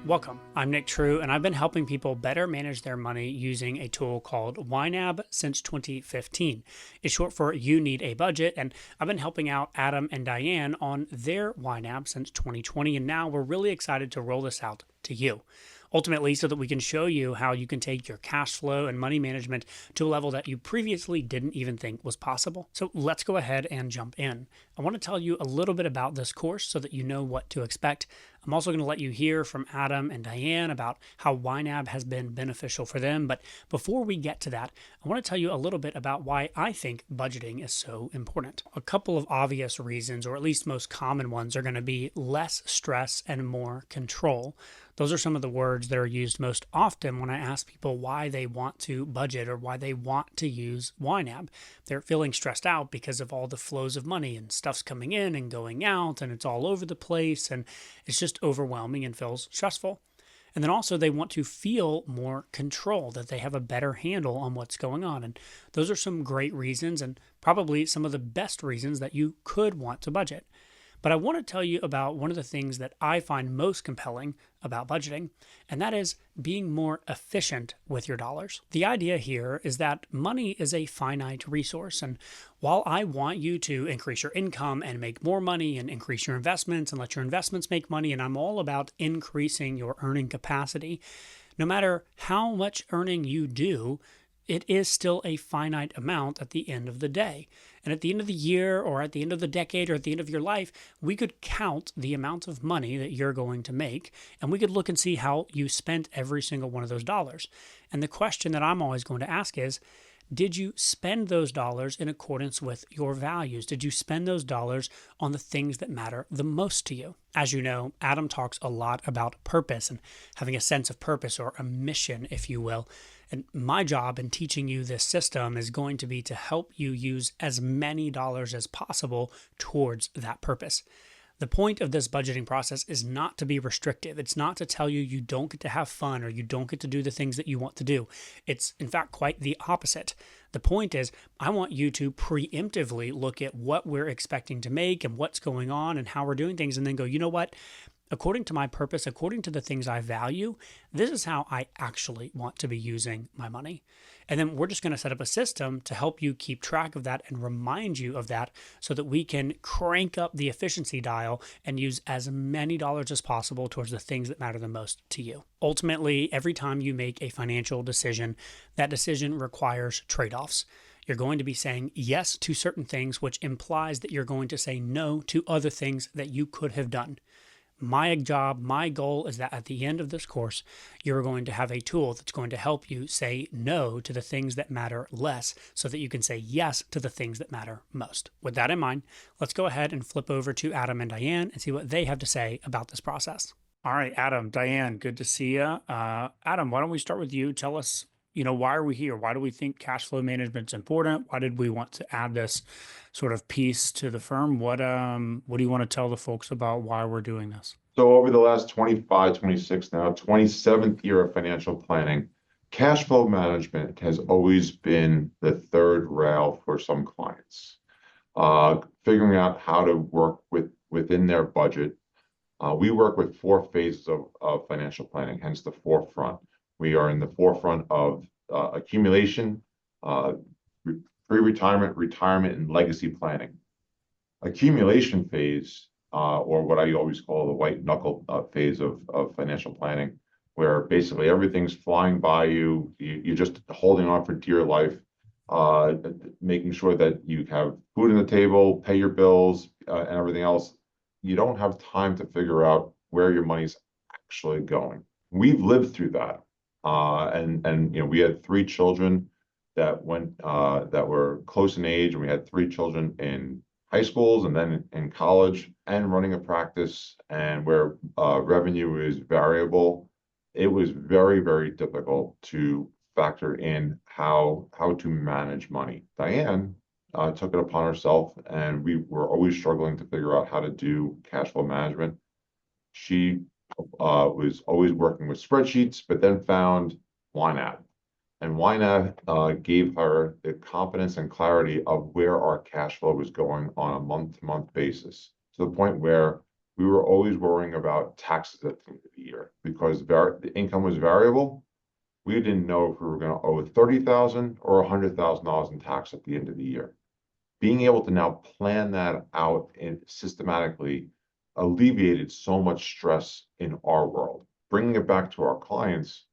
Welcome. I'm Nick True, and I've been helping people better manage their money using a tool called YNAB since 2015. It's short for You Need a Budget, and I've been helping out Adam and Diane on their YNAB since 2020, and now we're really excited to roll this out to you. Ultimately, so that we can show you how you can take your cash flow and money management to a level that you previously didn't even think was possible. So let's go ahead and jump in. I want to tell you a little bit about this course so that you know what to expect. I'm also going to let you hear from Adam and Diane about how YNAB has been beneficial for them. But before we get to that, I want to tell you a little bit about why I think budgeting is so important. A couple of obvious reasons, or at least most common ones, are going to be less stress and more control. Those are some of the words that are used most often when I ask people why they want to budget or why they want to use YNAB. They're feeling stressed out because of all the flows of money and stuff's coming in and going out and it's all over the place and it's just overwhelming and feels stressful. And then also they want to feel more control, that they have a better handle on what's going on. And those are some great reasons and probably some of the best reasons that you could want to budget. But I want to tell you about one of the things that I find most compelling about budgeting, and that is being more efficient with your dollars. The idea here is that money is a finite resource, and while I want you to increase your income and make more money and increase your investments and let your investments make money, and I'm all about increasing your earning capacity, no matter how much earning you do, it is still a finite amount at the end of the day. And at the end of the year or at the end of the decade or at the end of your life, we could count the amount of money that you're going to make, and we could look and see how you spent every single one of those dollars. And the question that I'm always going to ask is, did you spend those dollars in accordance with your values? Did you spend those dollars on the things that matter the most to you? As you know, Adam talks a lot about purpose and having a sense of purpose, or a mission, if you will. And my job in teaching you this system is going to be to help you use as many dollars as possible towards that purpose. The point of this budgeting process is not to be restrictive. It's not to tell you you don't get to have fun or you don't get to do the things that you want to do. It's, in fact, quite the opposite. The point is, I want you to preemptively look at what we're expecting to make and what's going on and how we're doing things, and then go, you know what? According to my purpose, according to the things I value, this is how I actually want to be using my money. And then we're just going to set up a system to help you keep track of that and remind you of that so that we can crank up the efficiency dial and use as many dollars as possible towards the things that matter the most to you. Ultimately, every time you make a financial decision, that decision requires trade-offs. You're going to be saying yes to certain things, which implies that you're going to say no to other things that you could have done. My job, my goal is that at the end of this course, you're going to have a tool that's going to help you say no to the things that matter less so that you can say yes to the things that matter most. With that in mind, let's go ahead and flip over to Adam and Diane and see what they have to say about this process. All right, Adam, Diane, good to see you. Adam, why don't we start with you? Tell us, why are we here? Why do we think cash flow management is important? Why did we want to add this sort of piece to the firm? What do you want to tell the folks about why we're doing this? So over the last 25, 26 now, 27th year of financial planning, cash flow management has always been the third rail for some clients. Figuring out how to work within their budget. We work with 4 phases of financial planning, hence the forefront. We are in the forefront of accumulation, pre-retirement, retirement, and legacy planning. Accumulation phase, or what I always call the white knuckle phase of financial planning, where basically everything's flying by you. You're just holding on for dear life, making sure that you have food on the table, pay your bills, and everything else. You don't have time to figure out where your money's actually going. We've lived through that. And we had 3 children that were close in age, and we had 3 children in high schools and then in college, and running a practice and where revenue is variable. It was very, very difficult to factor in how to manage money. Diane took it upon herself, and we were always struggling to figure out how to do cash flow management. She was always working with spreadsheets, but then found YNAB. And YNAB gave her the confidence and clarity of where our cash flow was going on a month-to-month basis, to the point where we were always worrying about taxes at the end of the year because the income was variable. We didn't know if we were going to owe $30,000 or $100,000 in tax at the end of the year. Being able to now plan that out and systematically alleviated so much stress in our world. Bringing it back to our clients,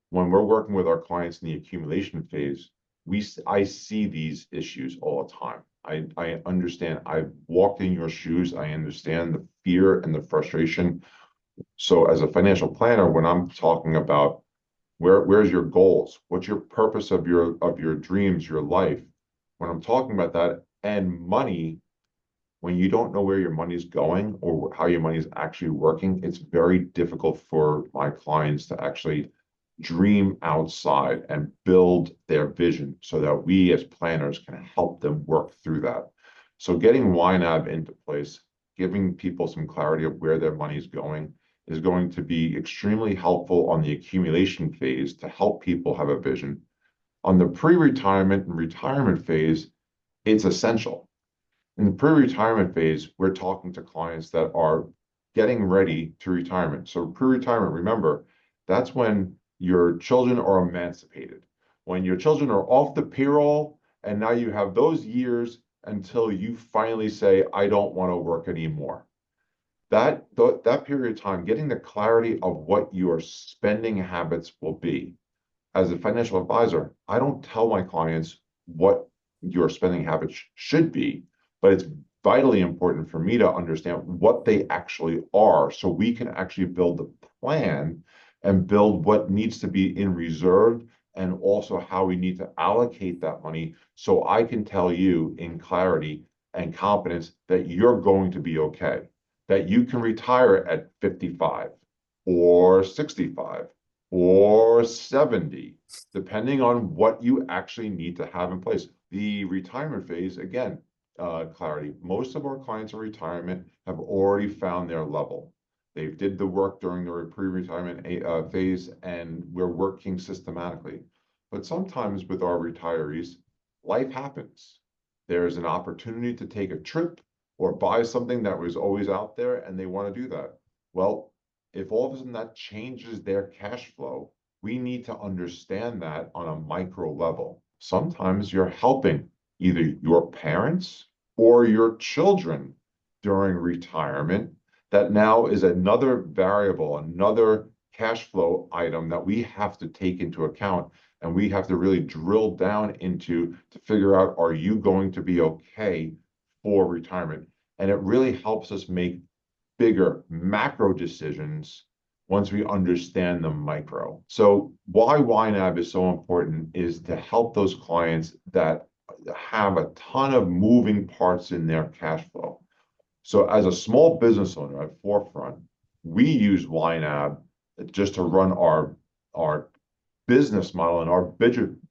when we're working with our clients in the accumulation phase, I see these issues all the time. I understand. I've walked in your shoes. I understand the fear and the frustration. So as a financial planner, when I'm talking about where's your goals, what's your purpose of your dreams, your life, when I'm talking about that and money, when you don't know where your money is going or how your money is actually working, it's very difficult for my clients to actually dream outside and build their vision so that we as planners can help them work through that. So getting YNAB into place, giving people some clarity of where their money is going to be extremely helpful on the accumulation phase to help people have a vision. On the pre-retirement and retirement phase, it's essential. In the pre-retirement phase, we're talking to clients that are getting ready to retirement. So pre-retirement, remember, that's when your children are emancipated, when your children are off the payroll, and now you have those years until you finally say, I don't want to work anymore. That period of time, getting the clarity of what your spending habits will be. As a financial advisor, I don't tell my clients what your spending habits should be, but it's vitally important for me to understand what they actually are so we can actually build the plan and build what needs to be in reserve and also how we need to allocate that money so I can tell you in clarity and confidence that you're going to be okay, that you can retire at 55 or 65 or 70, depending on what you actually need to have in place. The retirement phase, again, clarity. Most of our clients in retirement have already found their level. They did the work during their pre-retirement phase, and we're working systematically. But sometimes with our retirees, life happens. There's an opportunity to take a trip or buy something that was always out there, and they want to do that. Well, if all of a sudden that changes their cash flow, we need to understand that on a micro level. Sometimes you're helping either your parents or your children during retirement. That now is another variable, another cash flow item that we have to take into account. And we have to really drill down into to figure out, are you going to be okay for retirement? And it really helps us make bigger macro decisions once we understand the micro. So why YNAB is so important is to help those clients that have a ton of moving parts in their cash flow. So as a small business owner at Forefront, we use YNAB just to run our business model and our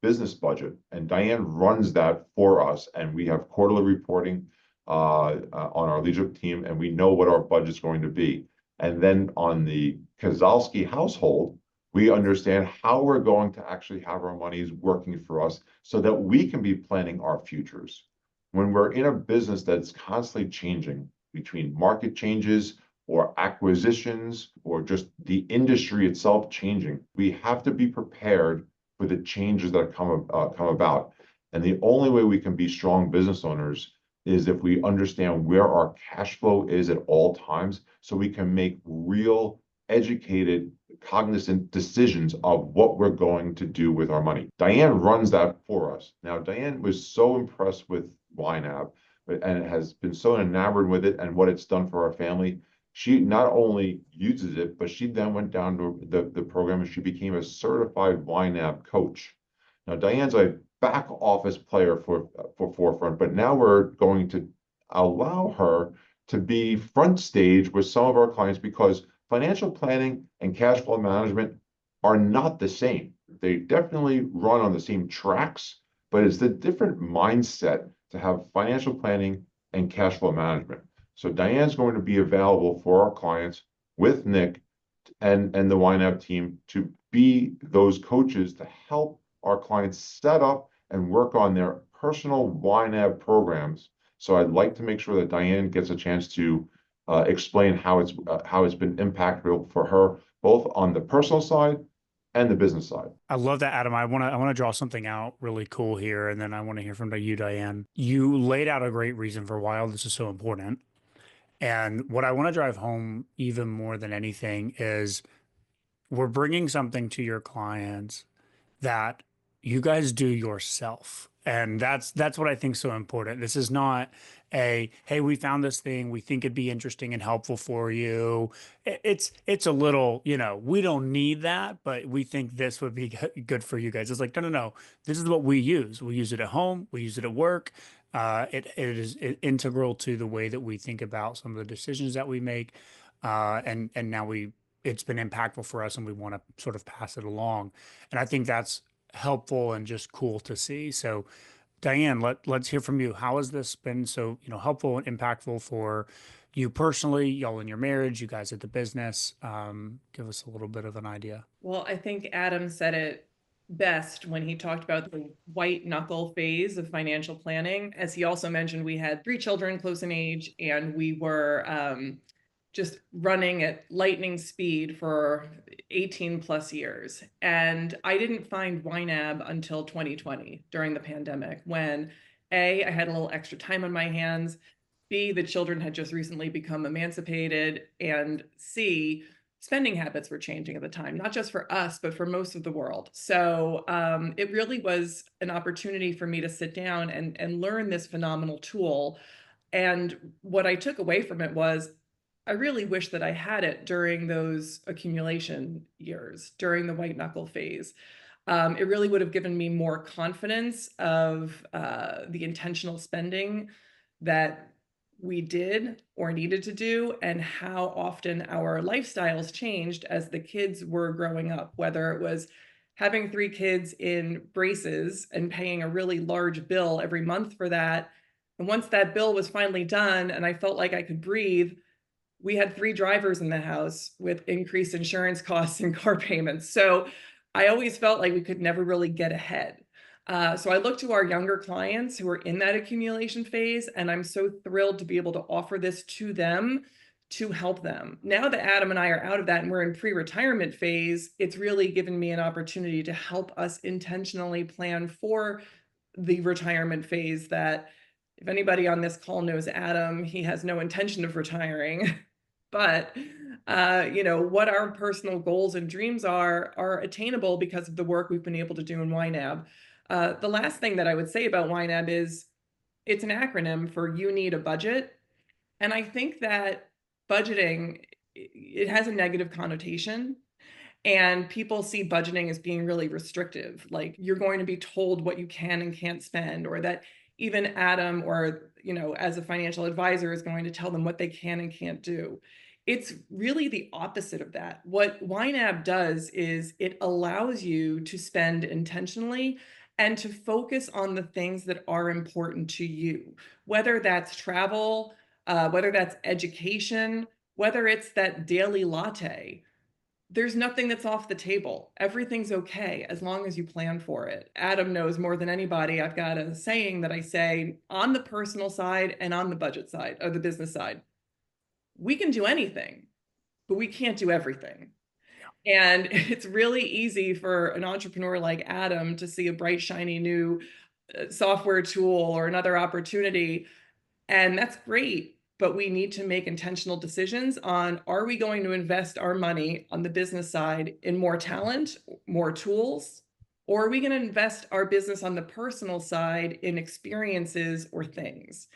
business budget. And Diane runs that for us. And we have quarterly reporting on our leadership team, and we know what our budget's going to be. And then on the Kozlowski household, we understand how we're going to actually have our monies working for us so that we can be planning our futures. When we're in a business that's constantly changing between market changes or acquisitions or just the industry itself changing, we have to be prepared for the changes that come about. And the only way we can be strong business owners is if we understand where our cash flow is at all times, so we can make real, educated, cognizant decisions of what we're going to do with our money. Diane runs that for us. Now, Diane was so impressed with YNAB and has been so enamored with it and what it's done for our family. She not only uses it, but she then went down to the program and she became a certified YNAB coach. Now, Diane's a back office player for Forefront, but now we're going to allow her to be front stage with some of our clients because financial planning and cash flow management are not the same. They definitely run on the same tracks, but it's the different mindset to have financial planning and cash flow management. So Diane's going to be available for our clients with Nick and the YNAB team to be those coaches to help our clients set up and work on their personal YNAB programs. So I'd like to make sure that Diane gets a chance to explain how it's been impactful for her, both on the personal side and the business side. I love that, Adam. I want to draw something out really cool here, and then I want to hear from you, Diane. You laid out a great reason for why all this is so important. And what I want to drive home even more than anything is we're bringing something to your clients that you guys do yourself. And that's what I think is so important. This is not a, hey, we found this thing, we think it'd be interesting and helpful for you. It's a little, we don't need that, but we think this would be good for you guys. It's like, no, no, no. This is what we use. We use it at home, we use it at work. It is integral to the way that we think about some of the decisions that we make. And now it's been impactful for us and we want to sort of pass it along. And I think that's helpful and just cool to see. So, Diane, let's hear from you. How has this been so, helpful and impactful for you personally, y'all in your marriage, you guys at the business? Give us a little bit of an idea. Well, I think Adam said it best when he talked about the white knuckle phase of financial planning. As he also mentioned, we had 3 children close in age, and we were just running at lightning speed for 18 plus years. And I didn't find YNAB until 2020 during the pandemic, when A, I had a little extra time on my hands, B, the children had just recently become emancipated, and C, spending habits were changing at the time, not just for us, but for most of the world. So it really was an opportunity for me to sit down and learn this phenomenal tool. And what I took away from it was, I really wish that I had it during those accumulation years, during the white knuckle phase. It really would have given me more confidence of the intentional spending that we did or needed to do, and how often our lifestyles changed as the kids were growing up, whether it was having 3 kids in braces and paying a really large bill every month for that. And once that bill was finally done and I felt like I could breathe, we had 3 drivers in the house with increased insurance costs and car payments. So I always felt like we could never really get ahead. So I look to our younger clients who are in that accumulation phase, and I'm so thrilled to be able to offer this to them to help them. Now that Adam and I are out of that and we're in pre-retirement phase, it's really given me an opportunity to help us intentionally plan for the retirement phase. That if anybody on this call knows Adam, he has no intention of retiring. But what our personal goals and dreams are attainable because of the work we've been able to do in YNAB. The last thing that I would say about YNAB is it's an acronym for You Need a Budget. And I think that budgeting, it has a negative connotation. And people see budgeting as being really restrictive, like you're going to be told what you can and can't spend, or that even Adam or, as a financial advisor is going to tell them what they can and can't do. It's really the opposite of that. What YNAB does is it allows you to spend intentionally and to focus on the things that are important to you, whether that's travel, whether that's education, whether it's that daily latte. There's nothing that's off the table. Everything's okay as long as you plan for it. Adam knows more than anybody. I've got a saying that I say on the personal side and on the budget side, or the business side. We can do anything, but we can't do everything. And it's really easy for an entrepreneur like Adam to see a bright, shiny new software tool or another opportunity. And that's great. But we need to make intentional decisions on, are we going to invest our money on the business side in more talent, more tools, or are we going to invest our business on the personal side in experiences or things?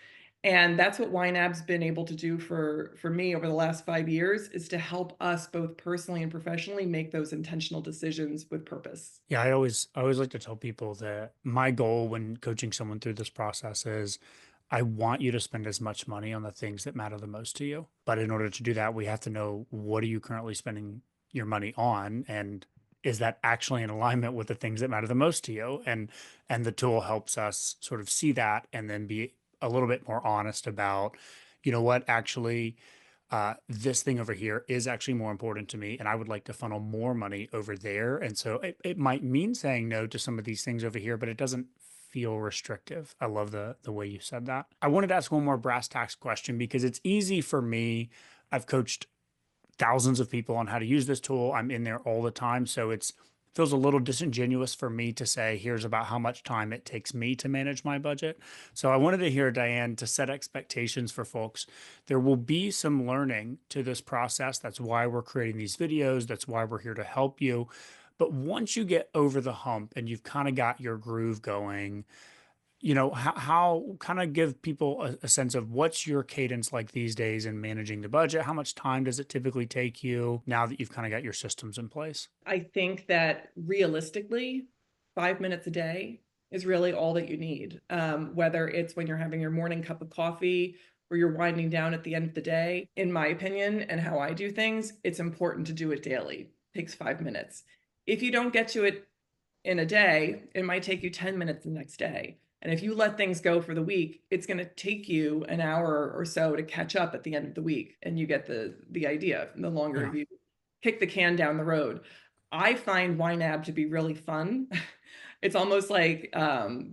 And that's what YNAB's been able to do for me over the last 5 years, is to help us both personally and professionally make those intentional decisions with purpose. Yeah, I always like to tell people that my goal when coaching someone through this process is I want you to spend as much money on the things that matter the most to you. But in order to do that, we have to know, what are you currently spending your money on, and is that actually in alignment with the things that matter the most to you? And the tool helps us sort of see that and then be a little bit more honest about, what, actually this thing over here is actually more important to me, and I would like to funnel more money over there. And so it might mean saying no to some of these things over here, but it doesn't feel restrictive. I love the way you said that. I wanted to ask one more brass tacks question because it's easy for me. I've coached thousands of people on how to use this tool. I'm in there all the time. So it's feels a little disingenuous for me to say, here's about how much time it takes me to manage my budget. So I wanted to hear, Diane, to set expectations for folks. There will be some learning to this process. That's why we're creating these videos. That's why we're here to help you. But once you get over the hump and you've kind of got your groove going, how kind of give people a sense of what's your cadence like these days in managing the budget? How much time does it typically take you now that you've kind of got your systems in place? I think that realistically, 5 minutes a day is really all that you need. Whether it's when you're having your morning cup of coffee or you're winding down at the end of the day, in my opinion, and how I do things, it's important to do it daily. It takes 5 minutes. If you don't get to it in a day, it might take you 10 minutes the next day. And if you let things go for the week, it's going to take you an hour or so to catch up at the end of the week. And you get the idea. The longer you kick the can down the road. I find YNAB to be really fun. It's almost like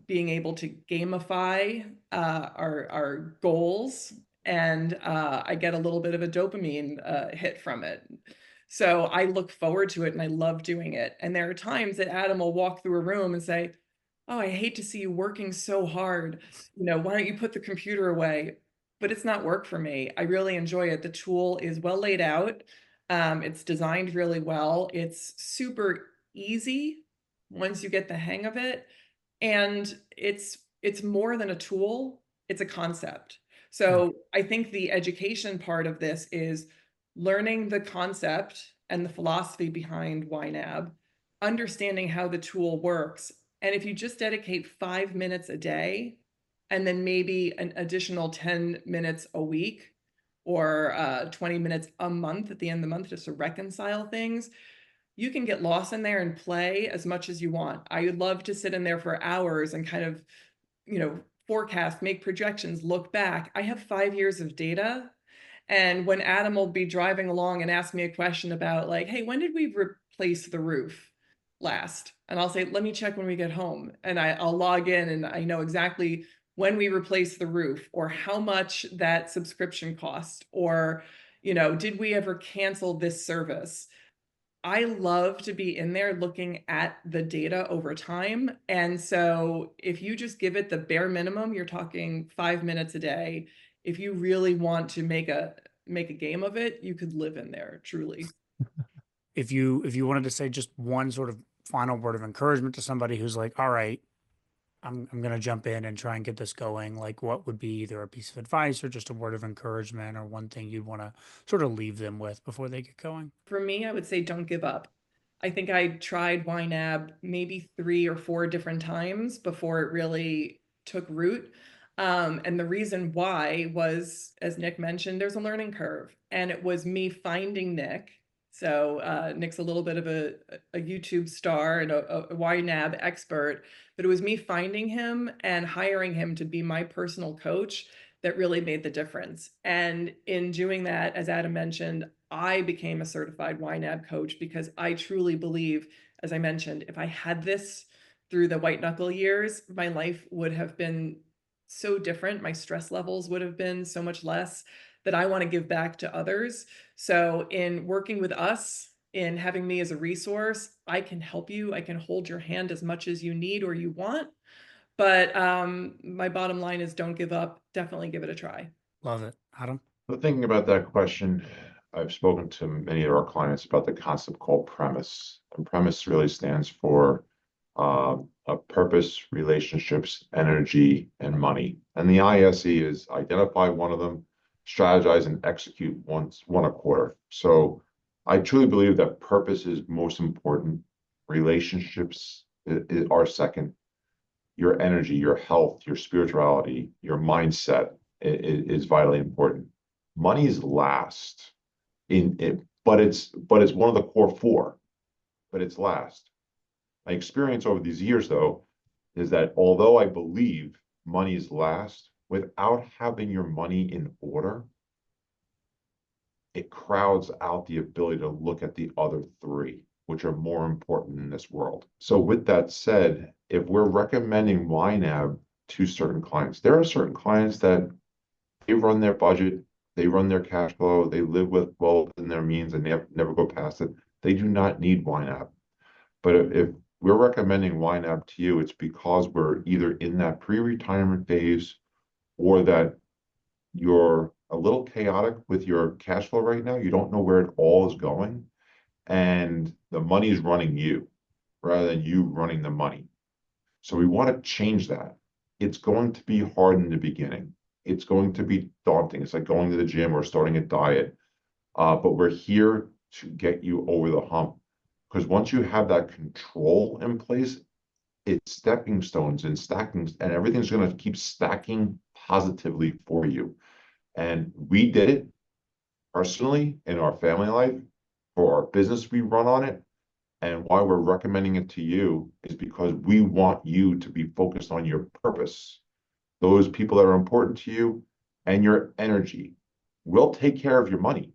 being able to gamify our goals. And I get a little bit of a dopamine hit from it. So I look forward to it and I love doing it. And there are times that Adam will walk through a room and say, "Oh, I hate to see you working so hard. Why don't you put the computer away?" But it's not work for me. I really enjoy it. The tool is well laid out. It's designed really well. It's super easy once you get the hang of it. And it's more than a tool, it's a concept. So I think the education part of this is learning the concept and the philosophy behind YNAB, understanding how the tool works. And if you just dedicate 5 minutes a day, and then maybe an additional 10 minutes a week, or 20 minutes a month at the end of the month just to reconcile things, you can get lost in there and play as much as you want. I would love to sit in there for hours and kind of, forecast, make projections, look back. I have 5 years of data. And when Adam will be driving along and ask me a question about like, "Hey, when did we replace the roof last?" And I'll say, "Let me check when we get home." And I'll log in and I know exactly when we replaced the roof or how much that subscription cost, or, did we ever cancel this service? I love to be in there looking at the data over time. And so if you just give it the bare minimum, you're talking 5 minutes a day. If you really want to make a game of it, you could live in there, truly. If you wanted to say just one sort of final word of encouragement to somebody who's like, all right, I'm going to jump in and try and get this going, like what would be either a piece of advice or just a word of encouragement or one thing you'd want to sort of leave them with before they get going? For me, I would say don't give up. I think I tried YNAB maybe 3 or 4 different times before it really took root. And the reason why was, as Nick mentioned, there's a learning curve. And it was me finding Nick. So Nick's a little bit of a YouTube star and a YNAB expert, but it was me finding him and hiring him to be my personal coach that really made the difference. And in doing that, as Adam mentioned, I became a certified YNAB coach because I truly believe, as I mentioned, if I had this through the white knuckle years, my life would have been so different. My stress levels would have been so much less, that I want to give back to others. So in working with us, in having me as a resource, I can help you. I can hold your hand as much as you need or you want. But my bottom line is don't give up. Definitely give it a try. Love it. Adam? But thinking about that question, I've spoken to many of our clients about the concept called premise. And premise really stands for a purpose, relationships, energy, and money. And the ISE is identify one of them, strategize and execute one a quarter. So I truly believe that purpose is most important. Relationships are second. Your energy, your health, your spirituality, your mindset is vitally important. Money is last in it, but it's one of the core four, but it's last. My experience over these years, though, is that although I believe money is last, without having your money in order, it crowds out the ability to look at the other three. which are more important in this world. So with that said, if we're recommending YNAB to certain clients, there are certain clients that they run their budget, they run their cash flow, they live with well within their means and they never go past it. They do not need YNAB. But if we're recommending YNAB to you, it's because we're either in that pre-retirement phase or that you're a little chaotic with your cash flow right now. You don't know where it all is going, and the money is running you rather than you running the money. So we want to change that. It's going to be hard in the beginning. It's going to be daunting. It's like going to the gym or starting a diet. But we're here to get you over the hump. Because once you have that control in place, it's stepping stones and stacking, and everything's going to keep stacking positively for you. And we did it personally in our family life, for our business we run on it. And why we're recommending it to you is because we want you to be focused on your purpose, those people that are important to you, and your energy. We'll take care of your money,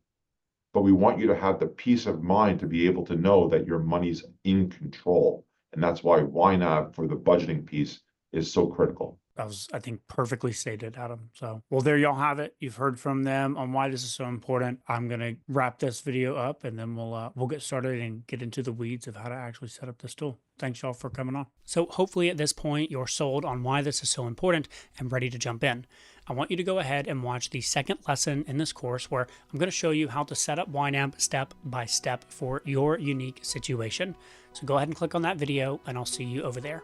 but we want you to have the peace of mind to be able to know that your money's in control. And that's why YNAB for the budgeting piece is so critical. That was, I think, perfectly stated, Adam. So, well, there y'all have it. You've heard from them on why this is so important. I'm gonna wrap this video up, and then we'll get started and get into the weeds of how to actually set up this tool. Thanks y'all for coming on. So hopefully at this point you're sold on why this is so important and ready to jump in. I want you to go ahead and watch the second lesson in this course where I'm going to show you how to set up YNAB step by step for your unique situation. So go ahead and click on that video, and I'll see you over there.